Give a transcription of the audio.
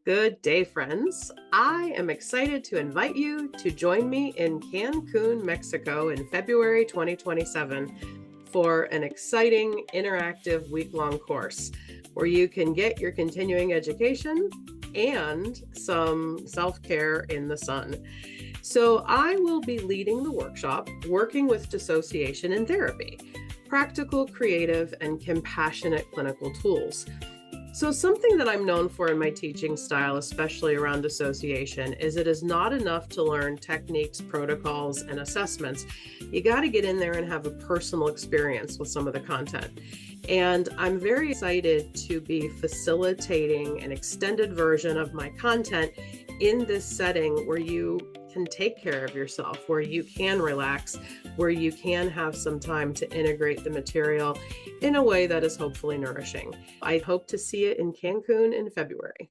Good day, friends. I am excited to invite you to join me in Cancun, Mexico in February 2027 for an exciting interactive week-long course where you can get your continuing education and some self-care in the sun. So I will be leading the workshop, Working with Dissociation in Therapy, Practical, Creative, and Compassionate Clinical Tools. So something that I'm known for in my teaching style, especially around dissociation, is it is not enough to learn techniques, protocols, and assessments. You got to get in there and have a personal experience with some of the content. And I'm very excited to be facilitating an extended version of my content in this setting where you can take care of yourself, where you can relax, where you can have some time to integrate the material in a way that is hopefully nourishing. I hope to see you in Cancun in February.